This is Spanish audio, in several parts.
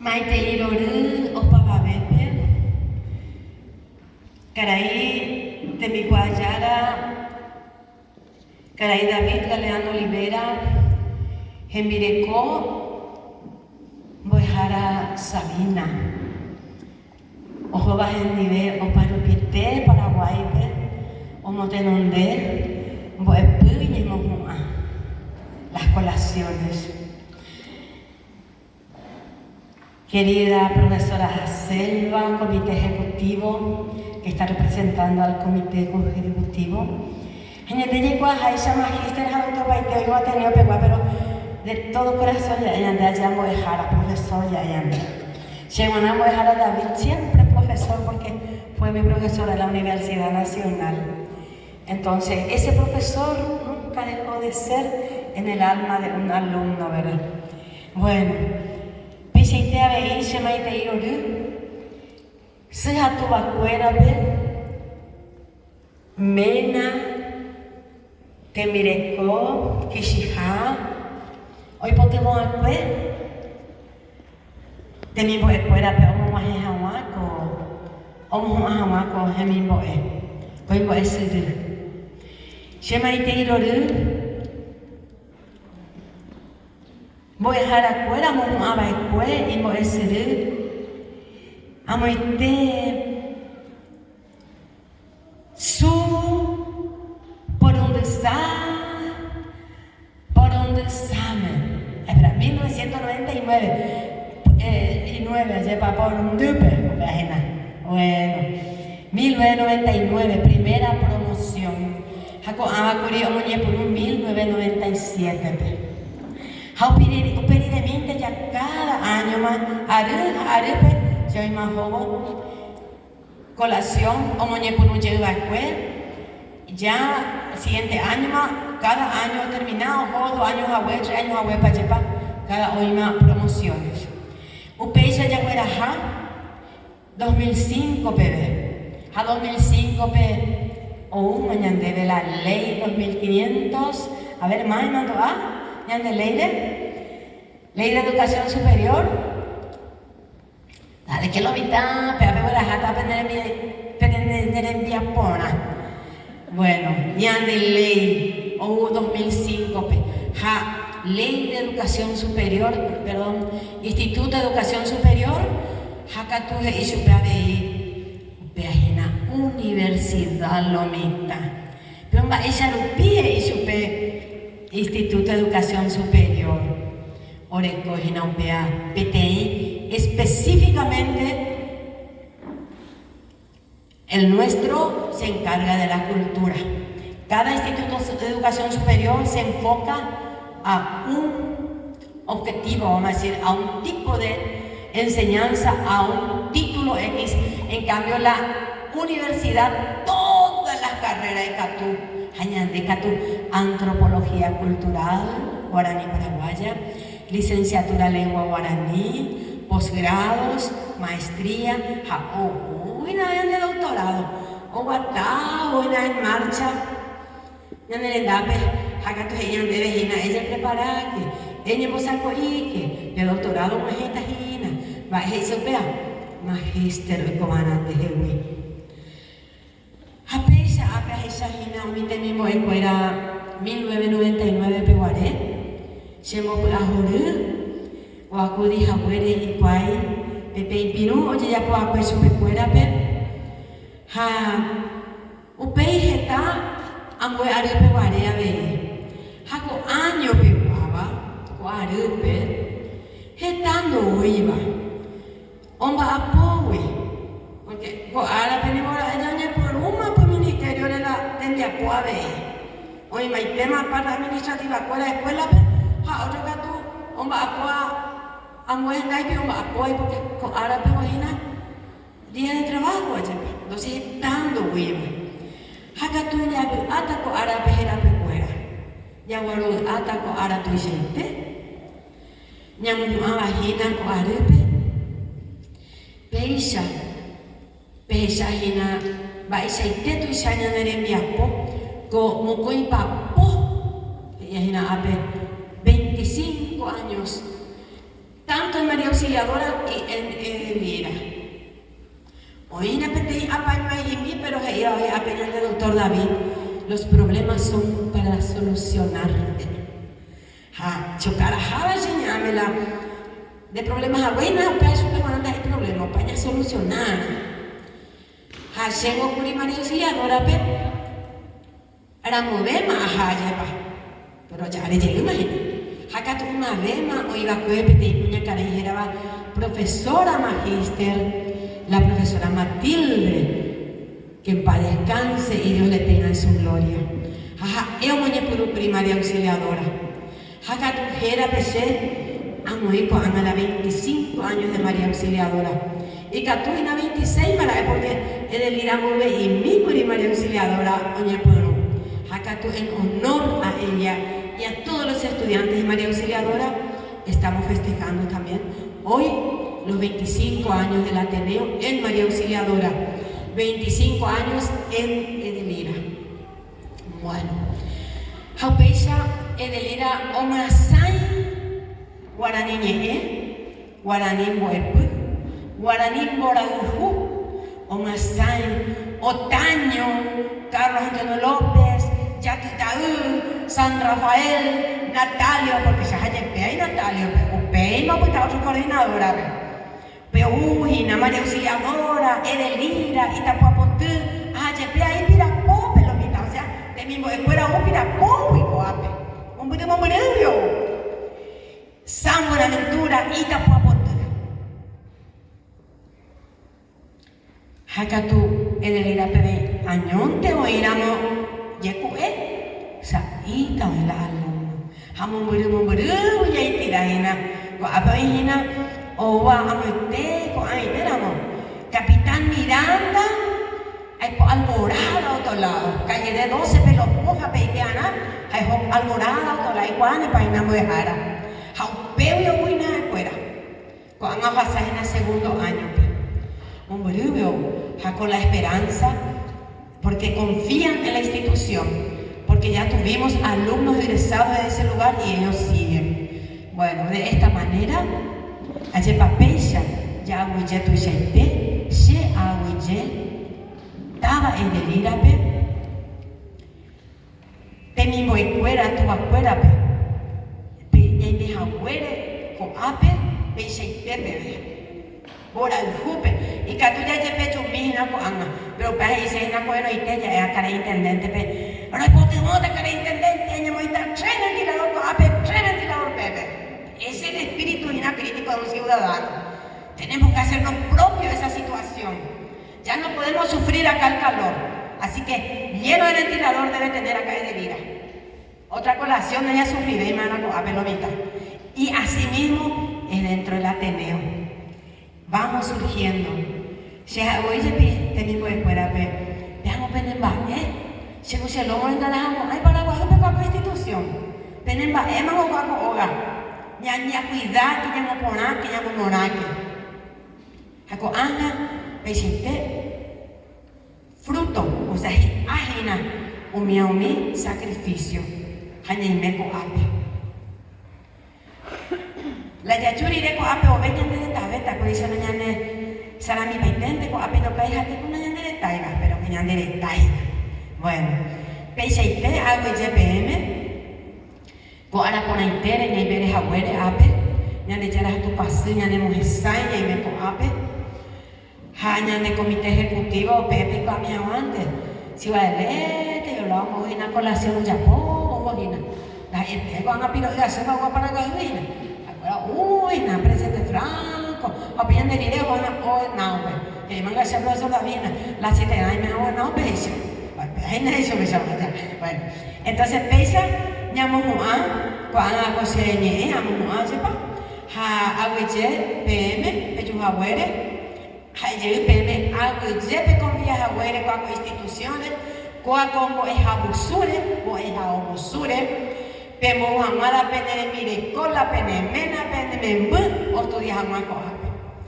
Maite iroru opababepe, Caray Temiguayara, Caray David Galeano Olivera, Gemireco, Boejara Sabina, Ojo Bajendive, Oparupite, Paraguaype, Omotenonde, Boepu y Mojua, las colaciones. Querida profesora Selva, comité ejecutivo, que está representando al comité ejecutivo. Pero de todo corazón, ya voy a dejar a profesor, Llego a dejar a David, siempre profesor, porque fue mi profesor en la Universidad Nacional. Entonces, ese profesor nunca dejó de ser en el alma de un alumno, ¿verdad? Bueno. Te aveí, se maite iroru, se a tu vacuera, mena, te mireco, kishija, hoy potemos acue, te mi boe cuera, pero vamos a jahuaco, vamos a jahuaco, he mi boe, hoy boe sidu. Se maite iroru, voy a dejar afuera, vamos a ver y voy a decir, amo este su por donde está, espera, 1999 y 9 lleva por un dupe, bueno, 1999, primera promoción, Jaco Abacuri Omoñe por un 1997. Operidamente ya cada año más, arepe, soy más joven, colación, omoñe por un ya siguiente año más, cada año terminado, 2 años a 3 años a para cada hoy más promociones. Upeisa ya fuera 2005 bebé, 2005 pe, o mañana de la ley 2500, a ver más mando de ley de educación superior. Dale que lo vita, pero la jata pender en Viapona. Bueno, ya de ley o 2005 ley de educación superior, perdón, Instituto de Educación Superior, Hakatu y su página Universidad Lomita. Pero ella lo pide y su Instituto de Educación Superior, Oreco, Ginaupea, PTI, específicamente el nuestro se encarga de la cultura. Cada Instituto de Educación Superior se enfoca a un objetivo, vamos a decir, a un tipo de enseñanza, a un título X. En cambio, la universidad, todas las carreras de Catu, antropología cultural, guaraní paraguaya, licenciatura lengua guaraní, posgrados, maestría, de doctorado, en marcha, ella prepara que ella de doctorado magíster comandante de esa hina umite mismo era 1999 peguaré, llevo a Jorú, o acudí a Huere y Guay, Pepe y Pirú, oye ya puedo acuer su pecuera, upei jeta, ambue aru peguaré a ver, jaco año peguaba, guarupe, jetando iba, omba apowe, porque ahora venimos a ella por una ministerio de la Tendiacuave. Hoy me tema para administrativa cuál escuela, otro gato, omba apoa, amuenda y omba apoy porque ahora peguina día de trabajo, entonces estando hueva. Hakatu ya ataco ahora pejera pecuera, ya guardo ataco ahora tu gente, ya me imagina con arepe, Peisa hina baisa tetu isanya nerembiapo ko mukoi papo ya hina ape 25 años tanto en María Auxiliadora y en Lira. Hoy no pedí apaño ahí mí, pero hoy apenas el doctor David. Los problemas son para solucionar. Chocar a Java, señámela. De problemas a buena, para eso que manda el problema, para solucionar. Llego con María Auxiliadora, pero era movema a Jaya, pero ya le llegué, imagínate. Acá tuve una vema, o iba a cuepete, una cara y era profesora magíster, la profesora Matilde, que en paz descanse y Dios le tenga en su gloria. Eu moñé por primaria auxiliadora. Acá tu era pese, amo a la 25 años de María Auxiliadora. Y Catu en la 26 para porque el ir a mover y mi primaria auxiliadora, oñé por acá tú en honor a ella y a todos los estudiantes de María Auxiliadora estamos festejando también hoy los 25 años del Ateneo en María Auxiliadora, 25 años en Edelira. Bueno, Jaupecha, Edelira, Omasai, Guaraní Ñeñe, Guaraní Buepu, Guaraní Boragujú, Omasai, Otaño, Carlos Antonio López, Yatitaú, San Rafael, Natalio, porque ya hay Natalio, pero no puede otra coordinadora, pero María Auxiliadora, Edelira, Itapuapotú, ahí Pirapó, pelomita, o sea, de mismo escuela un Pirapó y Coape, un buenos San Buenaventura, Itapuapotú. Hakatu, Edelira, Pebe, Añonte, oíramos. Yekue, sa ita la alumno. Hamumuru, ya itirahina. Ko apa hina, owa amute, ko aiteramo. Capitán Miranda, hay po Alborada otro lado. Calle de 12 pelos moja peiteana, hay Alborada otro lado. Iguane paina muejara. Jaupeo yo buena escuela. Ko anga pasajina segundo año. Mumuru, con la esperanza. Porque confían en la institución, porque ya tuvimos alumnos egresados de ese lugar y ellos siguen. Bueno, de esta manera, ayer papeya, ya aguille tu gente, se aguille, estaba en el irape, te mismo escuela, tu acuera, en mi acuere, con ape, pe se pepe. Bora el jupe y que tú ya te pecho misma con Ana, pero para ese es una cosa y te ya cara intendente pe. Ahora ponte moda cara intendente, ya me está tres ventilador con ape, tres ventilador pepe. Ese es el espíritu y una crítica de un ciudadano. Tenemos que hacernos propio de esa situación. Ya no podemos sufrir acá el calor, así que lleno de ventilador debe tener acá de vida. Otra colación ella sufrirá y mano con ape lomita. Y asimismo es dentro del Ateneo. Vamos surgiendo. Si hoy te mismo escuela, veamos penemba, si no se lo manda dejamos, hay para guardar para la institución. Penemba, hemos jugado hogar. Ya cuidar que ya no ponar, que ya no morar. Jaco anga, pesite, fruto, o sea, ajena, umi sacrificio. Hañime ko ape. La yachuri de ko ape o vengan de tabeta, ko dice ñane salami peitente ko ape no kai hati ko ñane de taiga, pero que ñane de taiga. Bueno, peite algo JPM ko ara pona intere ni bere hawere ape, ñane jara tu pasu ñane mujesai ñane ko ape. Ha ñane comité ejecutivo pepe ko ami awante. Si va elete yo lo vamos a colación ya po, mogina. La gente van a piro ya se va para gasolina. Na presidente Franco, opinión de video, bueno, no, que me han sido eso la vida, la 7 años, no, pesa, bueno, entonces pesa, llamo a, cuando hago señe, amo a, sepa, ha, aguille, PM, pecho aguere, ha, lleve PM, aguille, confía aguere, con instituciones, como es abusure, o es abusure, Pemo amada pene mire cola pene mena pene membu o tu dia hama ko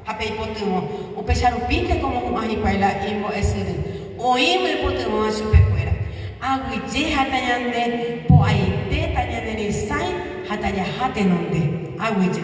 ape hipotumo o pesaru pinte como ahi paila imo esede o imo hipotumo supe fuera agui je hatanyande po aite tanyande ni sai hataya hate nonde agui je